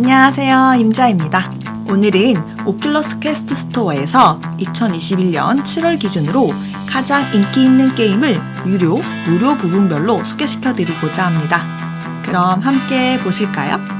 안녕하세요, 임자입니다. 오늘은 오큘러스 퀘스트 스토어에서 2021년 7월 기준으로 가장 인기 있는 게임을 유료, 무료 부분별로 소개시켜 드리고자 합니다. 그럼 함께 보실까요?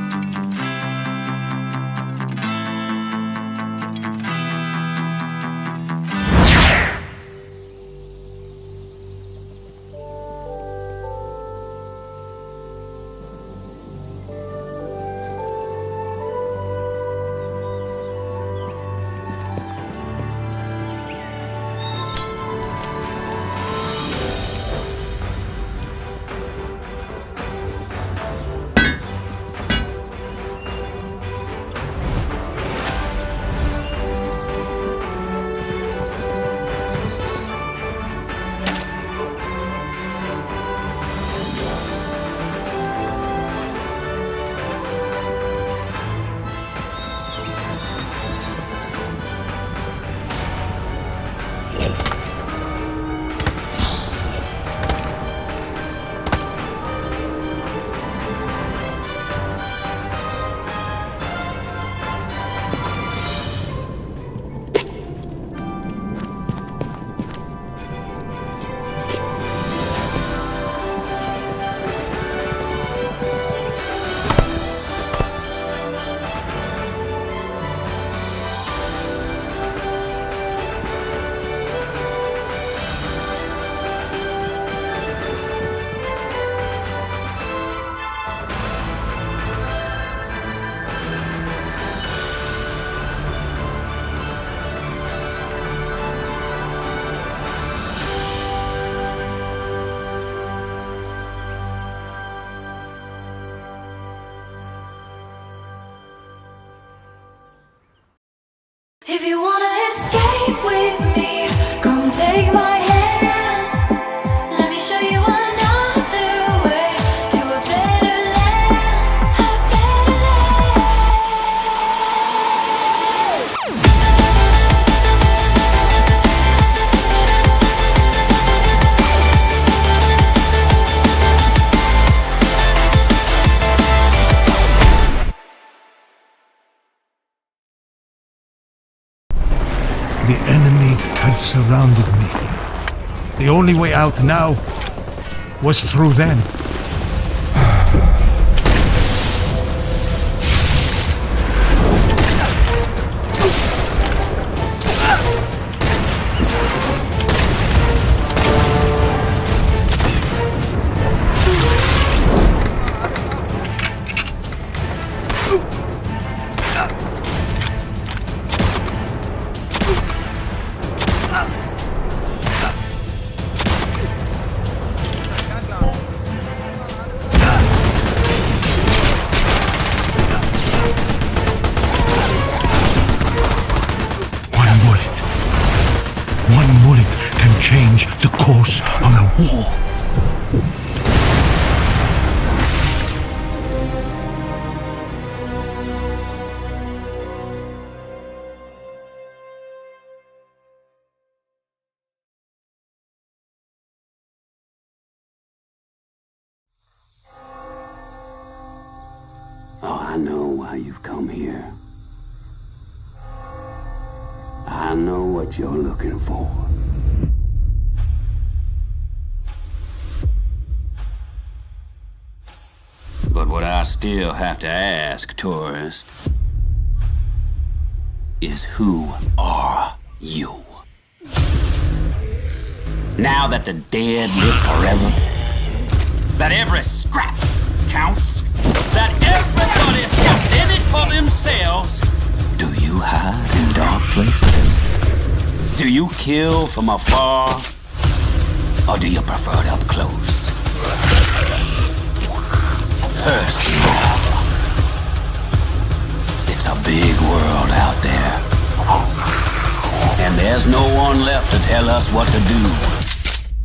If you wanna escape with me, come take my hand. Let me show you another way to a better land, a better The enemy had surrounded me. The only way out now was through them. One bullet can change the course of a war. Oh, I know why you've come here. I know what you're looking for. But what I still have to ask, tourist, is who are you? Now that the dead live forever, that every scrap counts, that everybody's just in it for themselves, do you hide in dark places? Do you kill from afar? Or do you prefer it up close? Personal. It's a big world out there. And there's no one left to tell us what to do.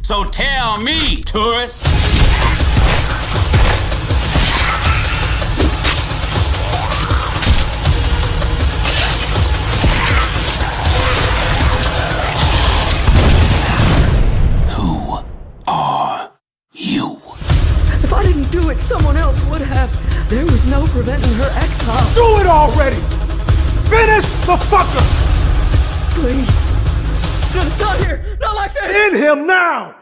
So tell me, tourist. Someone else would have. There was no preventing her exile. already! Finish the fucker! Please. Not here! Not like this! In him now!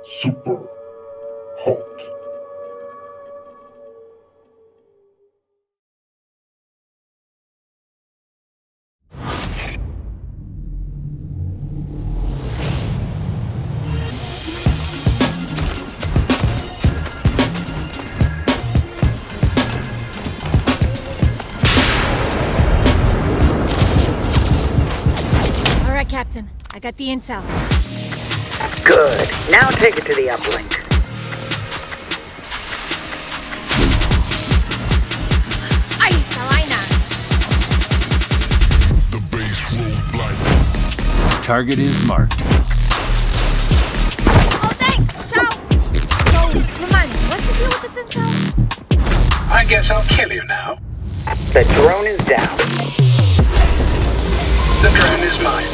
Super hot. All right, Captain. I got the intel. Good. Now take it to the uplink. Ahí está vaina. The base road blind. Target is marked. Oh, thanks. Ciao. So, remind me, what's the deal with this intel? I guess I'll kill you now. The drone is down. The drone is mine.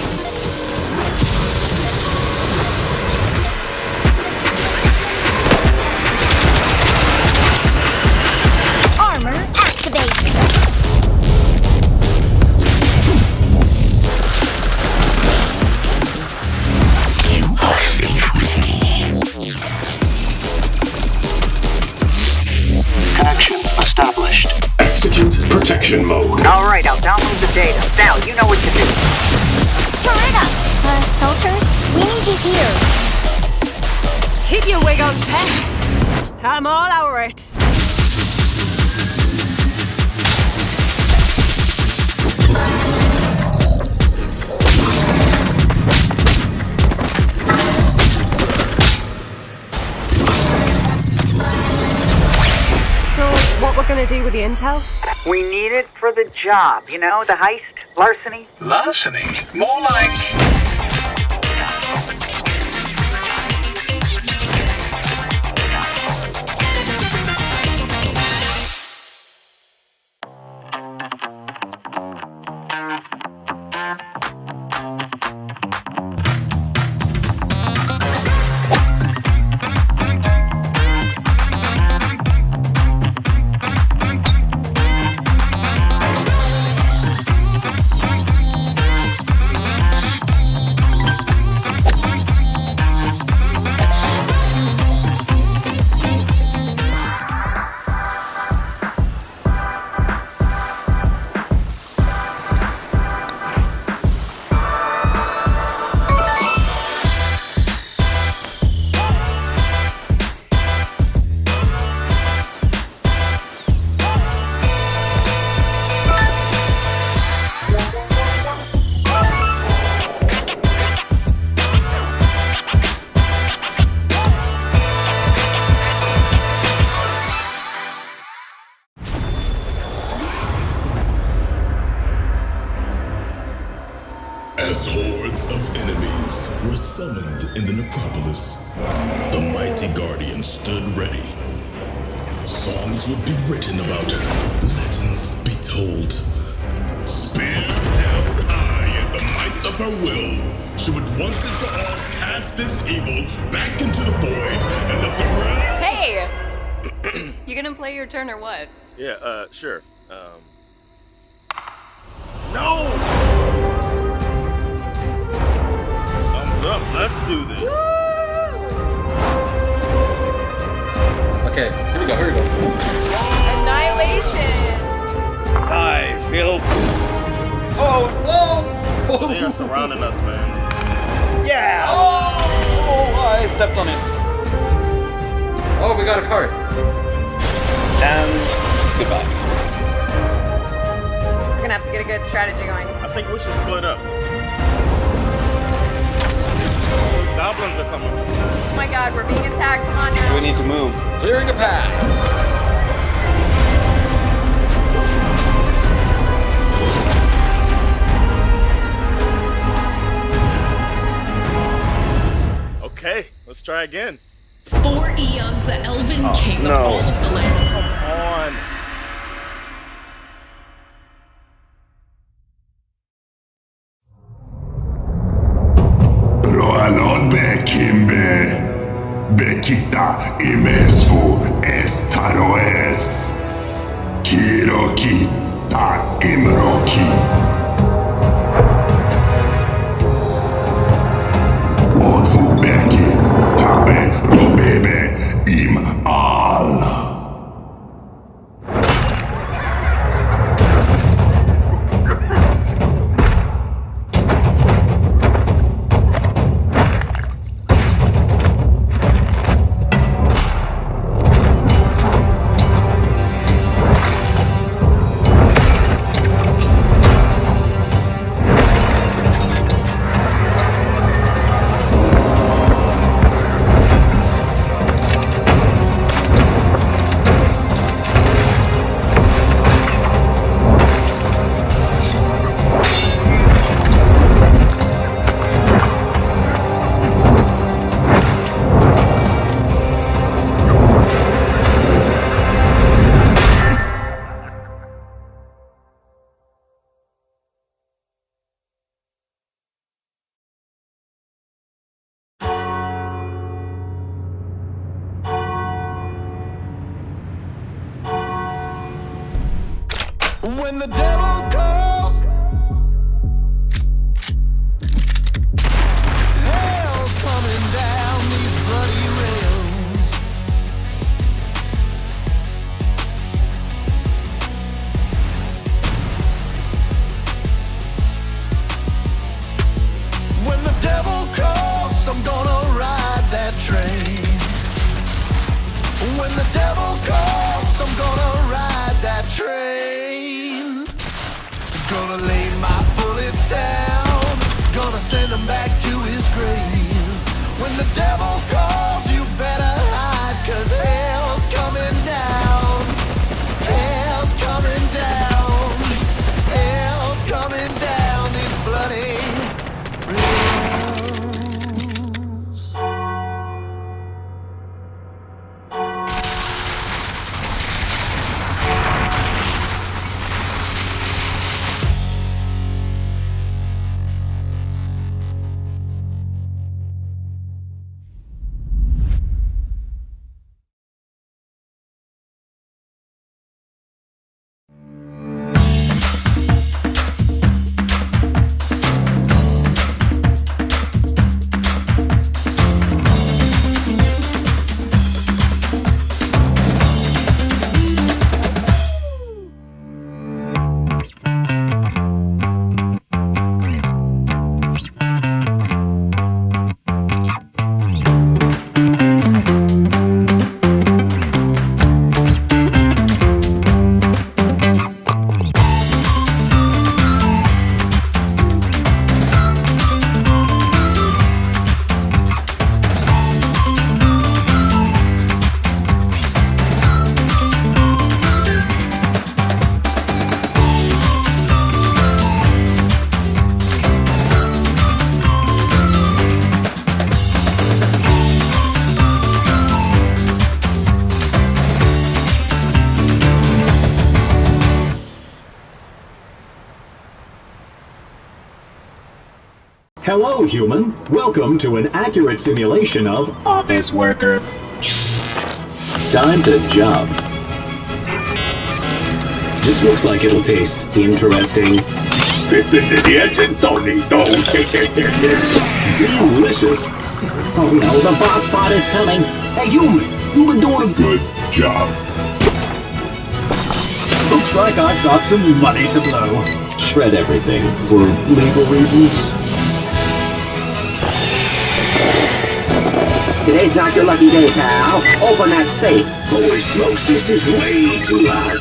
Armor activate. Connection established. Execute protection mode. All right, I'll download the data. Now, you know what to do. Turn up. Soldiers, we need you here. Keep your wig on tight. I'm all over it. So, what we're gonna do with the intel? We need it for the job. You know, the heist, larceny. Larceny? More like... As hordes of enemies were summoned in the necropolis, the mighty guardian stood ready. Songs would be written about her, legends be told. Spear held high in the might of her will, she would once and for all cast this evil back into the void and let the realm... Hey! You gonna play your turn or what? Yeah, sure. No! Thumbs up, let's do this. Okay, here we go. Annihilation! I feel... Oh, whoa! They are surrounding us, man. Yeah! Oh, I stepped on it. Oh, we got a card. And goodbye. We're gonna have to get a good strategy going. I think we should split up. Those goblins are coming. Oh my god, we're being attacked. Come on now. We need to move. Clearing the path. Okay, let's try again. 4 eons, the Elven King of all of the land. Come on. Roalon Bekimbe Bekita Imesfu Estaroes Kiroki Ta Imroki Otfu Beki Tabe Robebe Im Al. When the devil calls, hell's coming down these bloody rails. When the devil calls, I'm gonna ride that train. When the devil calls, I'm gonna ride that train. Gonna lay my bullets down, gonna send him back to his grave. When the devil calls, you better hide, 'cause hell's coming down. Hell's coming down. Hell's coming down these bloody rails. Hello, human. Welcome to an accurate simulation of office worker. Time to job. This looks like it'll taste interesting. Delicious. Oh no, the boss bot is coming. Hey, human, you've been doing a good job. Looks like I've got some money to blow. Shred everything for legal reasons. Today's not your lucky day, pal. Open that safe. Holy smokes, this is way too hot.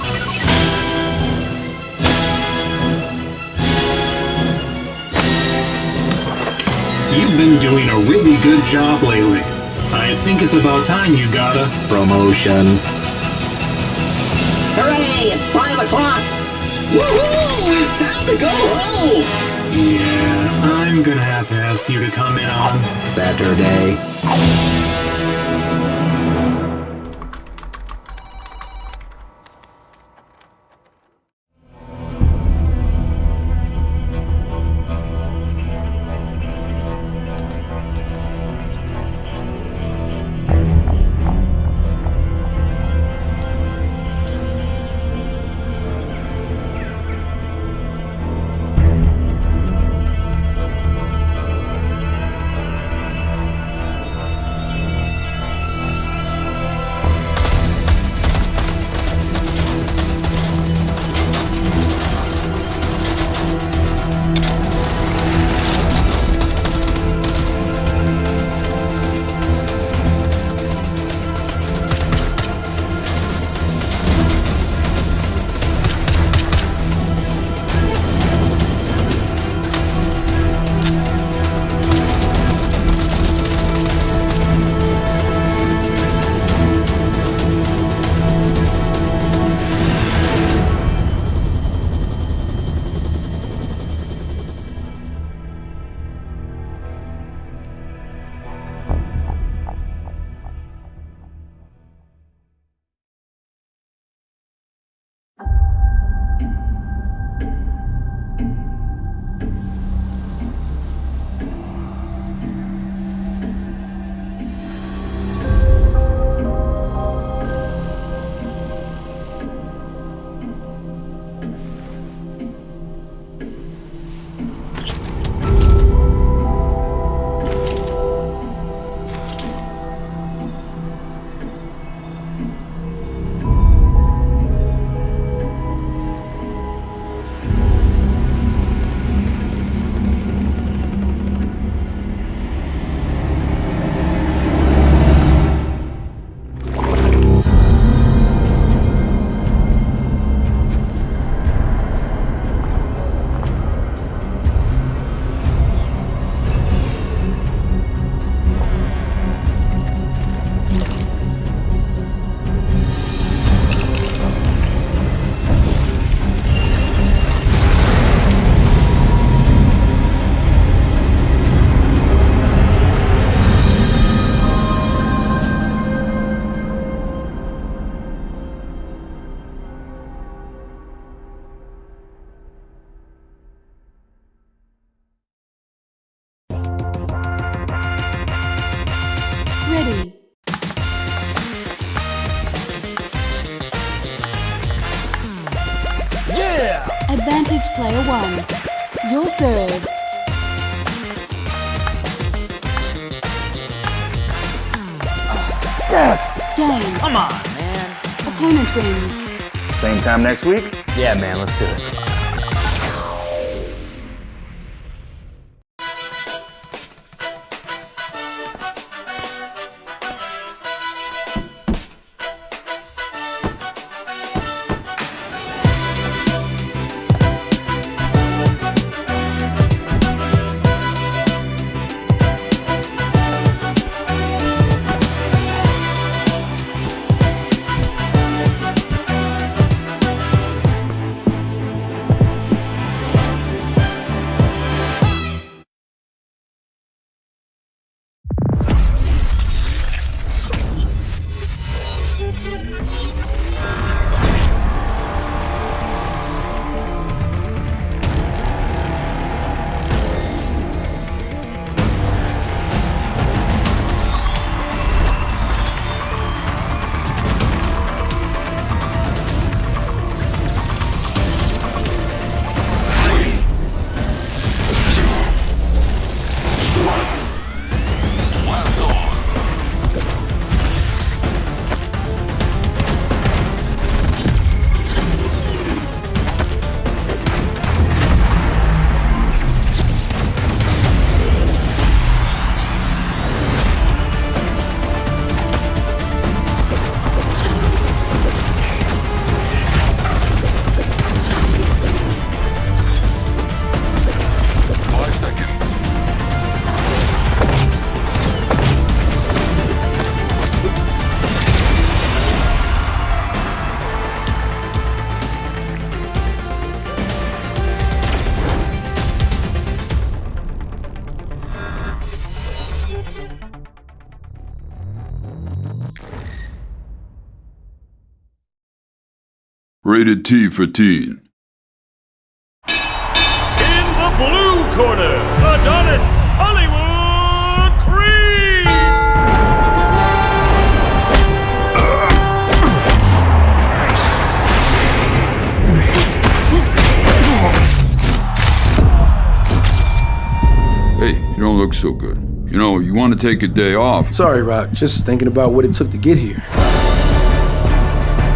You've been doing a really good job lately. I think it's about time you got a promotion. Hooray! It's 5 o'clock. Woohoo! It's time to go home! Yeah, I'm gonna have to ask you to come in on Saturday. Ready. Yeah! Advantage player 1. Your serve. Yes! Game. Come on, man. Opponent wins. Same time next week? Yeah, man, let's do it. Rated T for teen. In the blue corner, Adonis Hollywood Creed! Hey, you don't look so good. You know, you want to take a day off. Sorry, Rock. Just thinking about what it took to get here.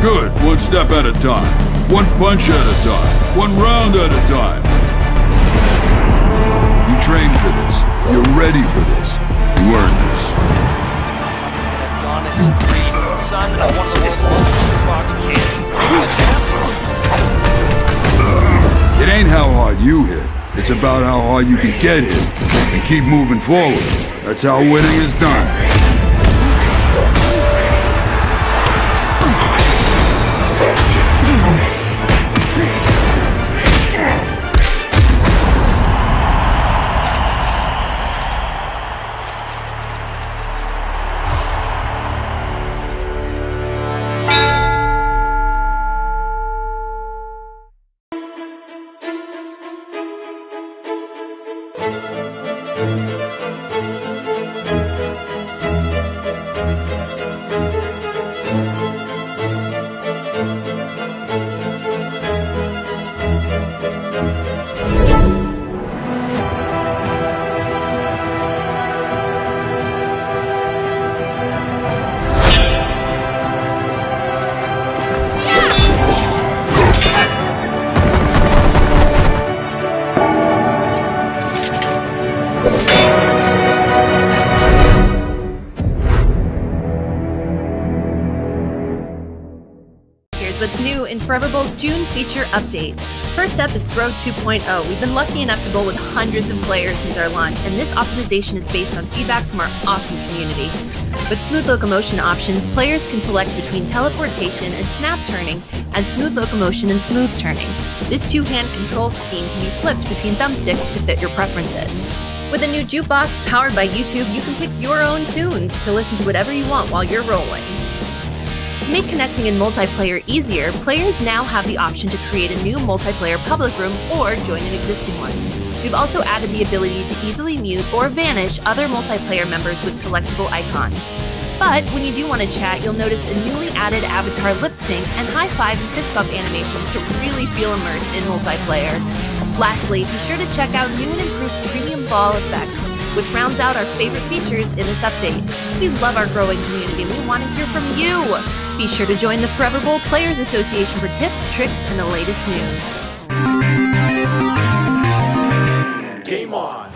Good, one step at a time. One punch at a time. One round at a time. You trained for this. You're ready for this. You earned this. Adonis Creed, son of one of the world's most box candidates. Taking a jab. It ain't how hard you hit. It's about how hard you can get hit and keep moving forward. That's how winning is done. What's new in Forever Bowl's June feature update. First up is Throw 2.0. We've been lucky enough to bowl with hundreds of players since our launch, and this optimization is based on feedback from our awesome community. With smooth locomotion options, players can select between teleportation and snap turning, and smooth locomotion and smooth turning. This two-hand control scheme can be flipped between thumbsticks to fit your preferences. With a new jukebox powered by YouTube, you can pick your own tunes to listen to whatever you want while you're rolling. To make connecting in multiplayer easier, players now have the option to create a new multiplayer public room or join an existing one. We've also added the ability to easily mute or vanish other multiplayer members with selectable icons. But when you do want to chat, you'll notice a newly added avatar lip sync and high five and fist bump animations to really feel immersed in multiplayer. Lastly, be sure to check out new and improved premium ball effects, which rounds out our favorite features in this update. We love our growing community and we want to hear from you. Be sure to join the Forever Bowl Players Association for tips, tricks, and the latest news. Game on.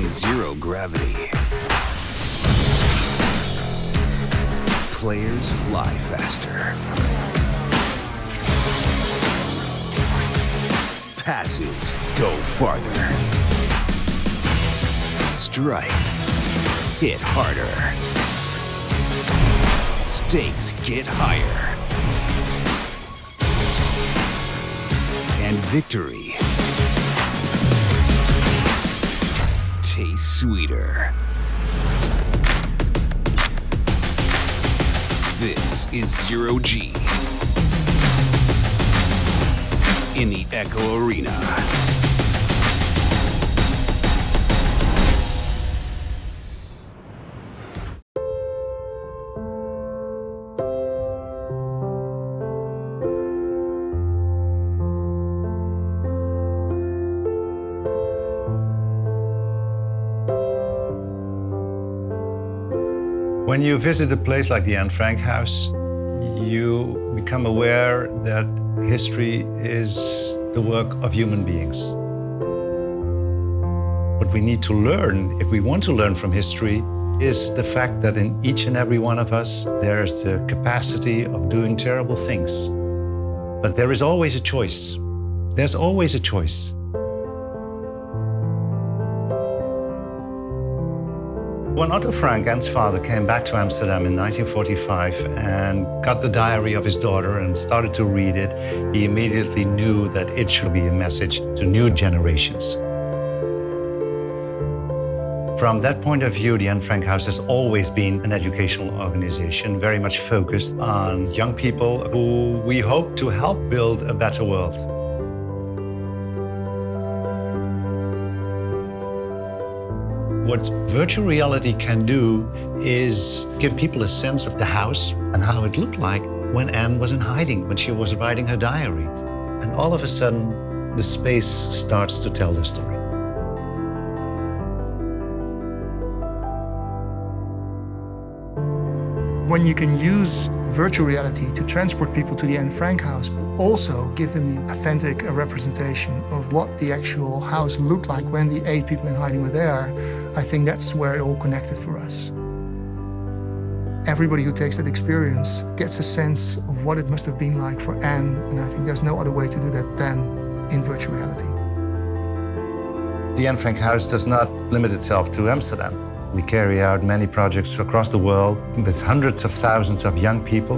Zero gravity. Players fly faster. Passes go farther. Strikes hit harder. Stakes get higher. and victory taste sweeter. This is Zero G in the Echo Arena. When you visit a place like the Anne Frank house, you become aware that history is the work of human beings. What we need to learn, if we want to learn from history, is the fact that in each and every one of us, there's the capacity of doing terrible things. But there is always a choice. There's always a choice. When Otto Frank, Anne's father, came back to Amsterdam in 1945 and got the diary of his daughter and started to read it, he immediately knew that it should be a message to new generations. From that point of view, the Anne Frank House has always been an educational organization, very much focused on young people who we hope to help build a better world. What virtual reality can do is give people a sense of the house and how it looked like when Anne was in hiding, when she was writing her diary. And all of a sudden, the space starts to tell the story. When you can use virtual reality to transport people to the Anne Frank house, but also give them the authentic representation of what the actual house looked like when the 8 people in hiding were there, I think that's where it all connected for us. Everybody who takes that experience gets a sense of what it must have been like for Anne, and I think there's no other way to do that than in virtual reality. The Anne Frank House does not limit itself to Amsterdam. We carry out many projects across the world with hundreds of thousands of young people.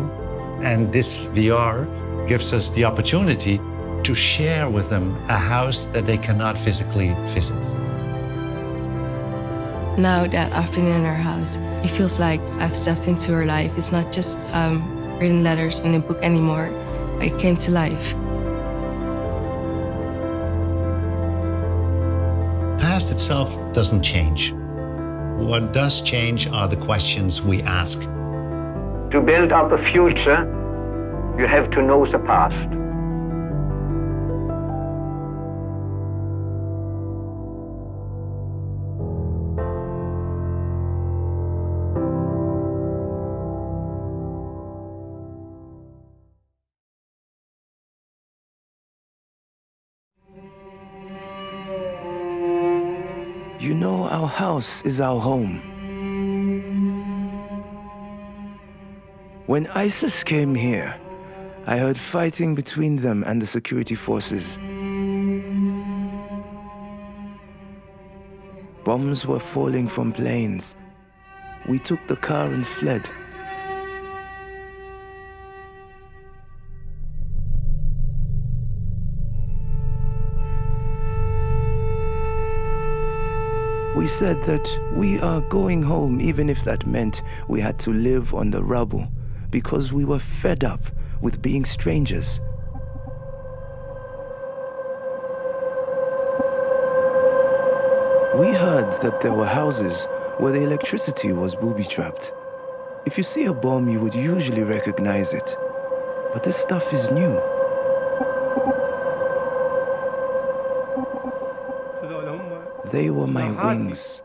And this VR gives us the opportunity to share with them a house that they cannot physically visit. Now that I've been in her house, it feels like I've stepped into her life. It's not just written letters in a book anymore. It came to life. The past itself doesn't change. What does change are the questions we ask. To build up a future, you have to know the past. You know, our house is our home. When ISIS came here, I heard fighting between them and the security forces. Bombs were falling from planes. We took the car and fled. We said that we are going home even if that meant we had to live on the rubble because we were fed up with being strangers. We heard that there were houses where the electricity was booby-trapped. If you see a bomb, you would usually recognize it. But this stuff is new. They were my wings.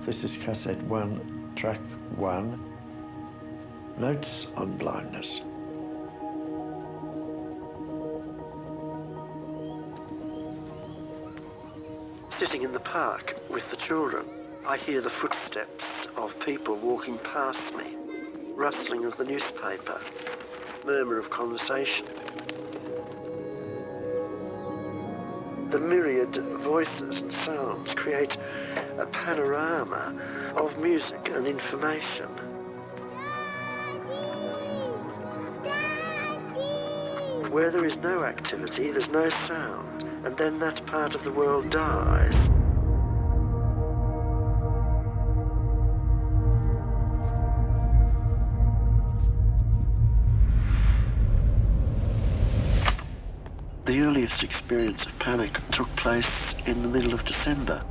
This is cassette 1, track 1, Notes on Blindness. Sitting in the park with the children, I hear the footsteps of people walking past me, rustling of the newspaper, murmur of conversation. The myriad voices and sounds create a panorama of music and information. Where there is no activity, there's no sound, and then that part of the world dies. The earliest experience of panic took place in the middle of December.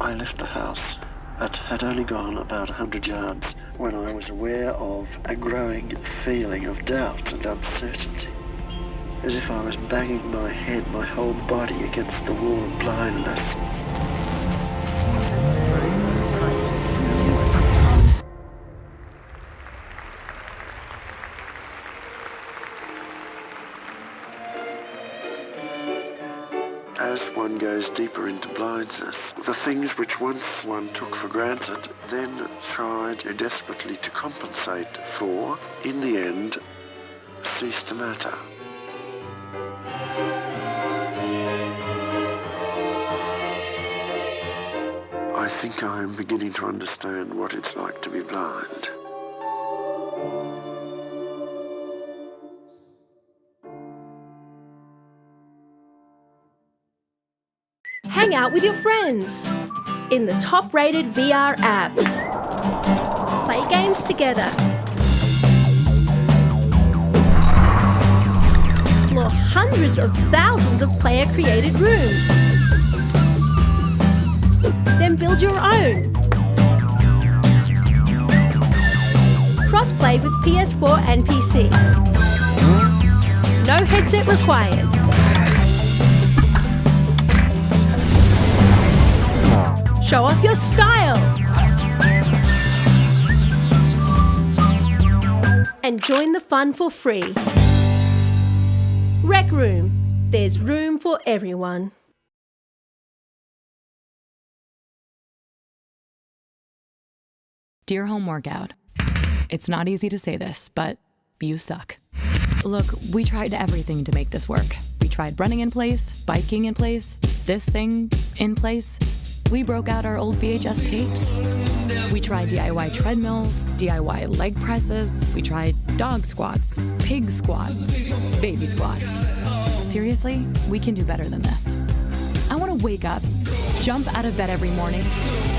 I left the house, but had only gone about 100 yards when I was aware of a growing feeling of doubt and uncertainty, as if I was banging my head, my whole body against the wall of blindness. As one goes deeper into blindness, the things which once one took for granted, then tried desperately to compensate for, in the end, cease to matter. I think I am beginning to understand what it's like to be blind. Hang out with your friends in the top-rated VR app. Play games together. Explore hundreds of thousands of player-created rooms. Then build your own. Cross-play with PS4 and PC. No headset required. Show off your style. And join the fun for free. Rec Room. There's room for everyone. Dear Home Workout, it's not easy to say this, but you suck. Look, we tried everything to make this work. We tried running in place, biking in place, this thing in place. We broke out our old VHS tapes. We tried DIY treadmills, DIY leg presses. We tried dog squats, pig squats, baby squats. Seriously, we can do better than this. I want to wake up, jump out of bed every morning,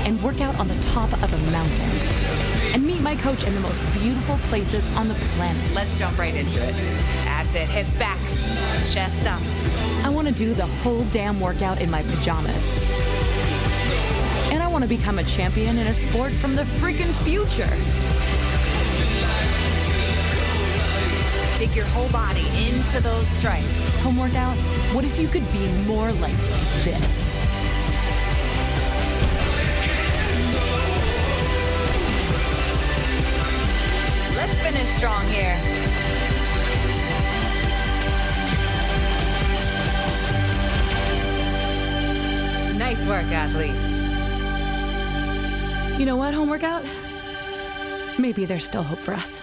and work out on the top of a mountain. And meet my coach in the most beautiful places on the planet. Let's jump right into it. That's it, hips back, chest up. I want to do the whole damn workout in my pajamas. And I want to become a champion in a sport from the freaking future. Dig your whole body into those stripes. Home workout, what if you could be more like this? Let's finish strong here. Nice work, athlete. You know what, Home Workout? Maybe there's still hope for us.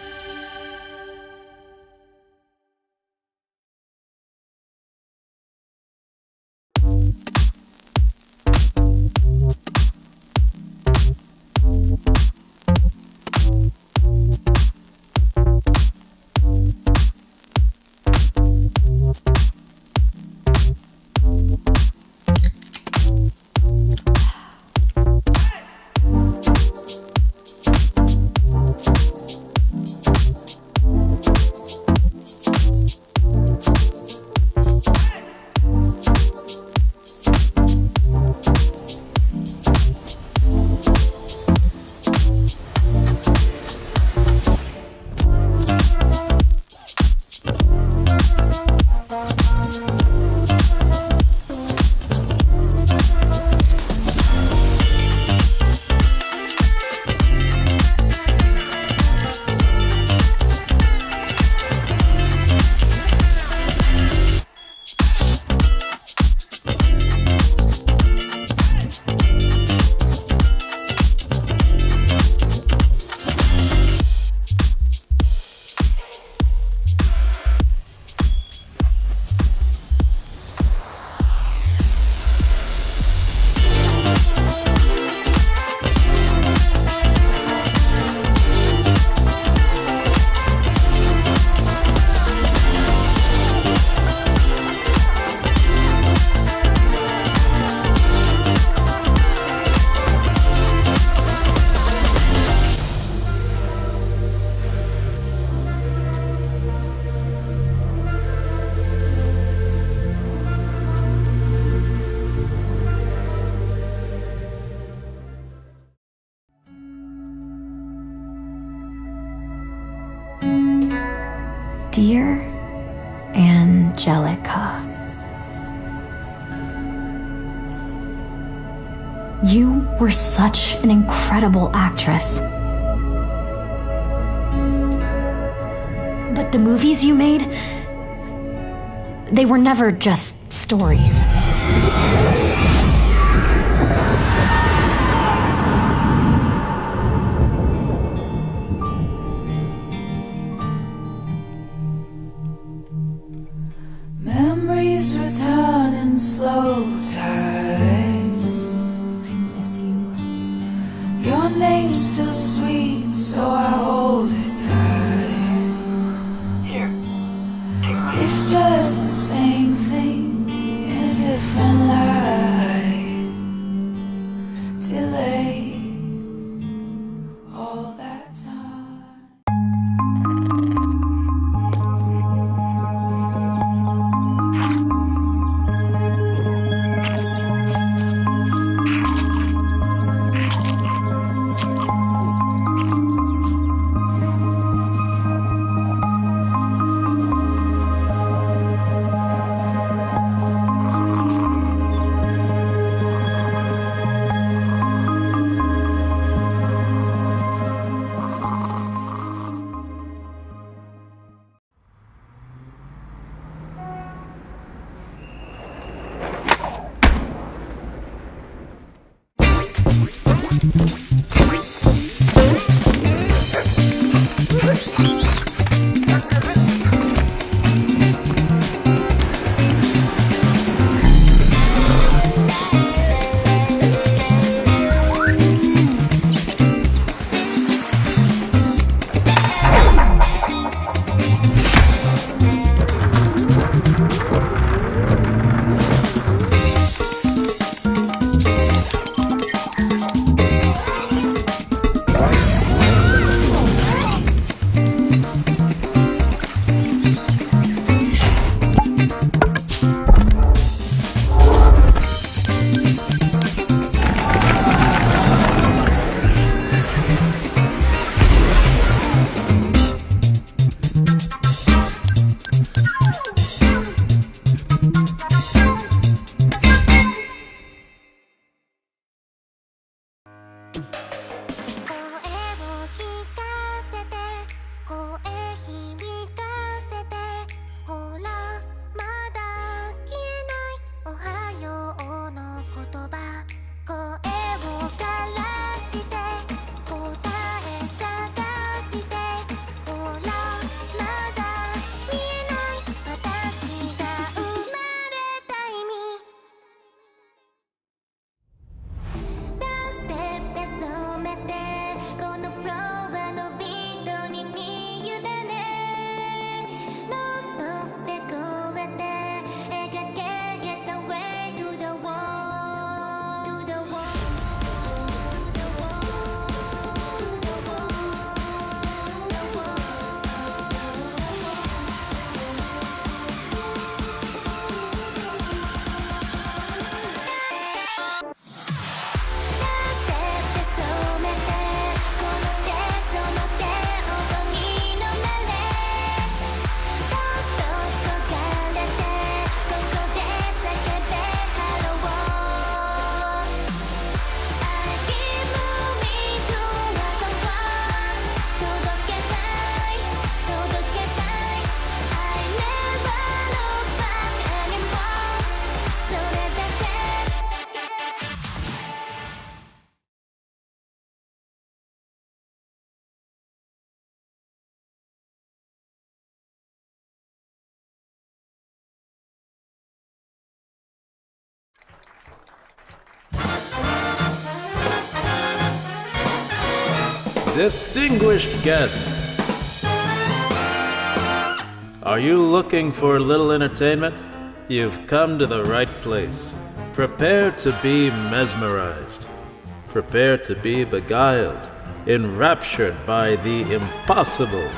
You were such an incredible actress. But the movies you made, they were never just stories. Memories return in slow tides. I miss you. Your name's still sweet, so I hold it tight. Here, take my. It's just the same thing in a different light. Delay all that time. Distinguished guests, are you looking for a little entertainment? You've come to the right place. Prepare to be mesmerized. Prepare to be beguiled, enraptured by the impossible.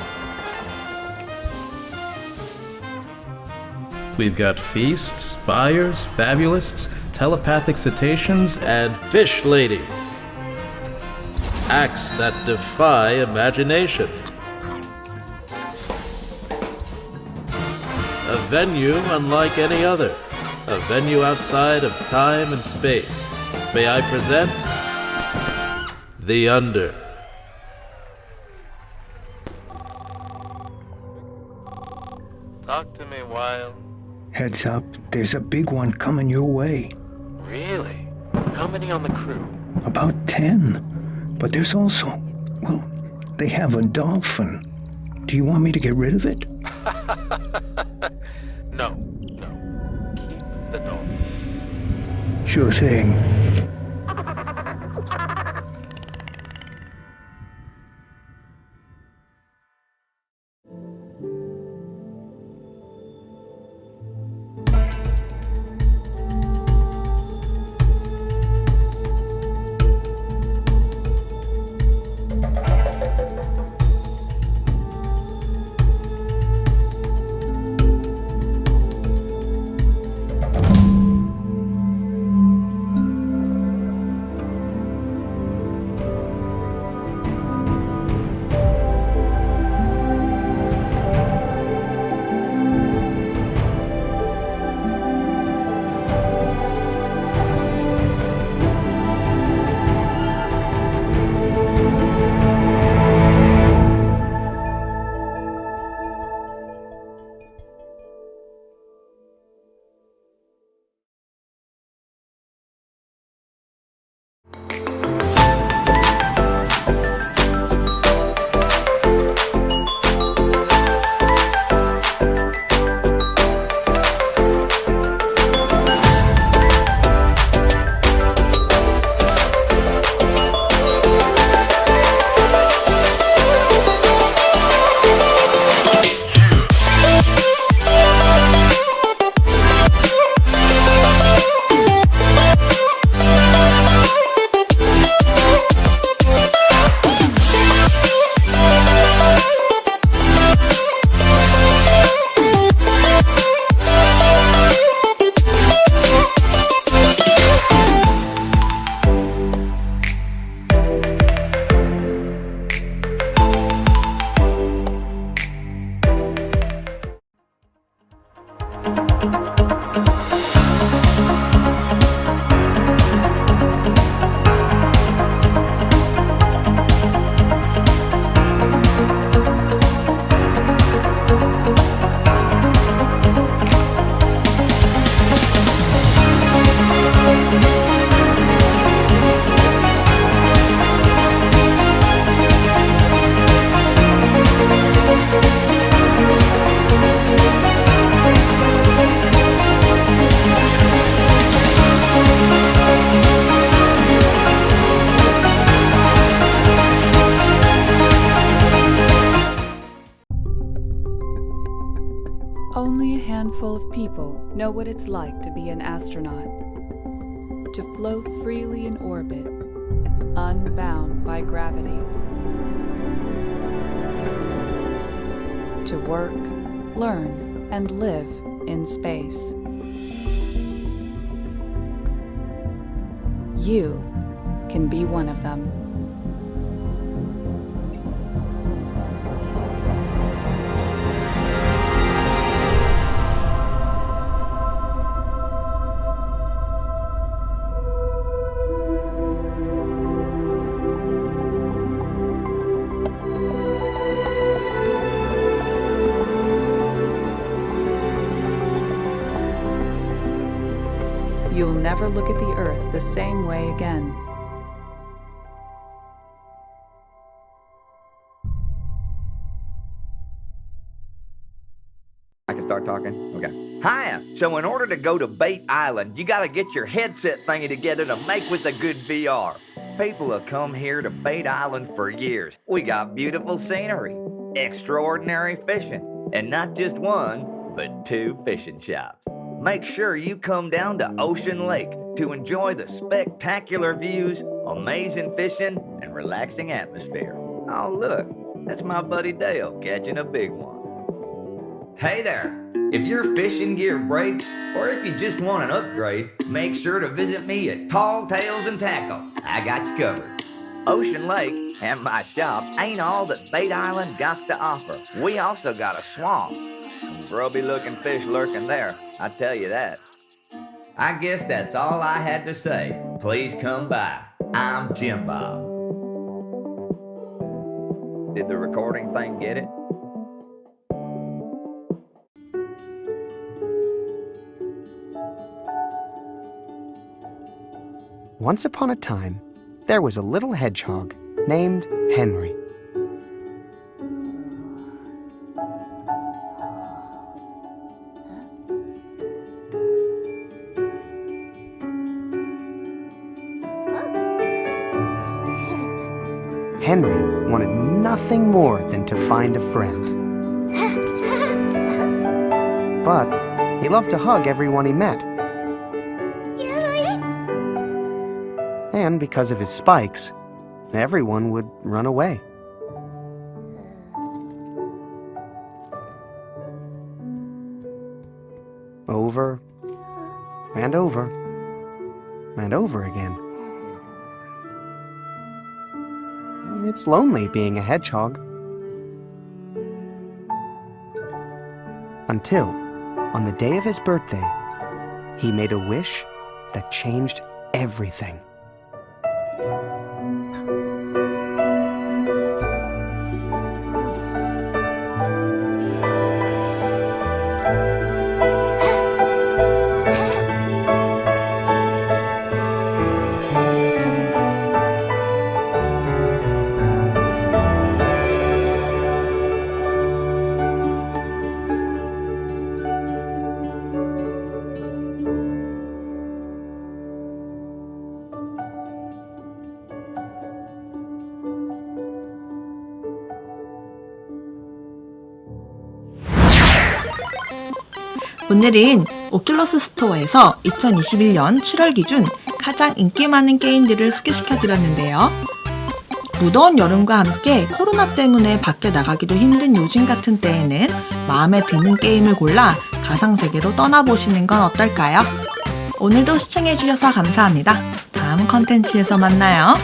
We've got feasts, fires, fabulists, telepathic cetaceans, and fish ladies. Acts that defy imagination. A venue unlike any other. a venue outside of time and space. May I present The Under. Talk to me, Wild. Heads up, there's a big one coming your way. Really? How many on the crew? About 10. But there's also, well, they have a dolphin. Do you want me to get rid of it? No. Keep the dolphin. Sure thing. Only a handful of people know what it's like to be an astronaut. To float freely in orbit, unbound by gravity. To work, learn, and live in space. You can be one of them. You'll never look at the Earth the same way again. I can start talking? Okay. Hiya! So in order to go to Bait Island, you gotta get your headset thingy together to make with a good VR. People have come here to Bait Island for years. We got beautiful scenery, extraordinary fishing, and not just one, but 2 fishing shops. Make sure you come down to Ocean Lake to enjoy the spectacular views, amazing fishing, and relaxing atmosphere. Oh look, that's my buddy Dale catching a big one. Hey there! If your fishing gear breaks, or if you just want an upgrade, make sure to visit me at Tall Tales and Tackle. I got you covered. Ocean Lake and my shop ain't all that Bait Island got to offer. We also got a swamp. Some grubby looking fish lurking there, I tell you that. I guess that's all I had to say. Please come by. I'm Jim Bob. Did the recording thing get it? Once upon a time, there was a little hedgehog named Henry. Henry wanted nothing more than to find a friend. But he loved to hug everyone he met. And because of his spikes, everyone would run away. Over and over and over again. It's lonely being a hedgehog. Until, on the day of his birthday, he made a wish that changed everything. 오늘은 오큘러스 스토어에서 2021년 7월 기준 가장 인기 많은 게임들을 소개시켜드렸는데요. 무더운 여름과 함께 코로나 때문에 밖에 나가기도 힘든 요즘 같은 때에는 마음에 드는 게임을 골라 가상세계로 떠나보시는 건 어떨까요? 오늘도 시청해주셔서 감사합니다. 다음 컨텐츠에서 만나요.